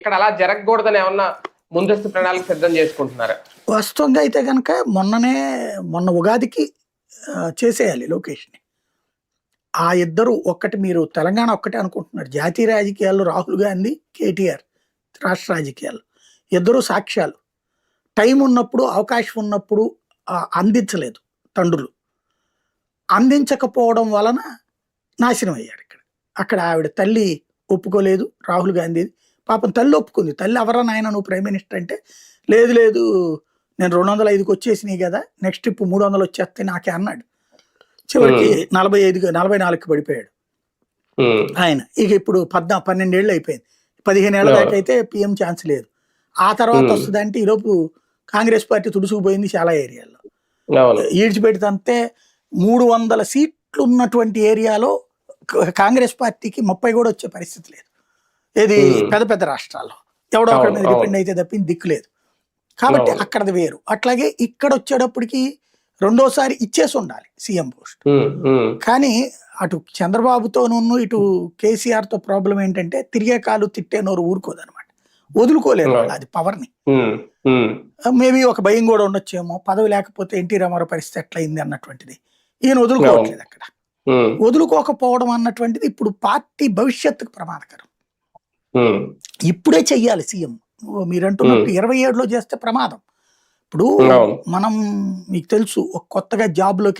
ఇక్కడ అలా జరగకూడదని ఏమన్నా ముందస్తు ప్రణాళిక సిద్ధం చేసుకుంటున్నారా? వాస్తవంగా అయితే కనుక మొన్న ఉగాదికి చేసేయాలి లోకేష్ని. ఆ ఇద్దరు ఒక్కటి మీరు తెలంగాణ ఒక్కటే అనుకుంటున్నారు. జాతీయ రాజకీయాల్లో రాహుల్ గాంధీ, కేటీఆర్ రాష్ట్ర రాజకీయాలు ఇద్దరు సాక్ష్యాలు. టైం ఉన్నప్పుడు అవకాశం ఉన్నప్పుడు అందించలేదు తండ్రులు. అందించకపోవడం వలన నాశనం అయ్యారు. అక్కడ ఆవిడ తల్లి ఒప్పుకోలేదు రాహుల్ గాంధీ. పాపం తల్లి ఒప్పుకుంది. తల్లి ఎవరా నాయన నువ్వు ప్రైమ్ మినిస్టర్ అంటే, లేదు లేదు నేను 205కి వచ్చేసినాయి కదా, నెక్స్ట్ ఇప్పుడు 300 వచ్చేస్తే నాకే అన్నాడు. చివరికి 44కి పడిపోయాడు ఆయన. ఇక ఇప్పుడు 12 ఏళ్ళు అయిపోయింది. 15 ఏళ్ల దాకా అయితే పిఎం ఛాన్స్ లేదు. ఆ తర్వాత వస్తుందంటే ఈలోపు కాంగ్రెస్ పార్టీ తుడుచుకుపోయింది చాలా ఏరియాల్లో. ఈడ్చిపెడితే 300 సీట్లు ఉన్నటువంటి ఏరియాలో కాంగ్రెస్ పార్టీకి 30 కూడా వచ్చే పరిస్థితి లేదు. ఏది పెద్ద పెద్ద రాష్ట్రాల్లో ఎవడో ఒకరి మీద డిపెండ్ అయితే తప్పింది దిక్కు లేదు. కాబట్టి అక్కడది వేరు. అట్లాగే ఇక్కడ వచ్చేటప్పటికి రెండోసారి ఇచ్చేసి ఉండాలి సీఎం పోస్ట్. కానీ అటు చంద్రబాబుతోనూ ఇటు కేసీఆర్తో ప్రాబ్లం ఏంటంటే తిరిగే కాలు తిట్టే నోరు ఊరుకోదనమాట. వదులుకోలేరు వాళ్ళు అది పవర్ని. మేబీ ఒక భయం కూడా ఉండొచ్చేమో, పదవి లేకపోతే ఎన్టీ రామారావు పరిస్థితి ఎట్లయింది అన్నటువంటిది. ఈయన వదులుకోవట్లేదు అక్కడ. వదులుకోకపోవడం అన్నటువంటిది ఇప్పుడు పార్టీ భవిష్యత్తుకు ప్రమాదకరం. ఇప్పుడే చెయ్యాలి సీఎం. మీరంటున్నట్టు 27లో చేస్తే ప్రమాదం. ఇప్పుడు మనం మీకు తెలుసు, ఒక కొత్తగా జాబ్లోకి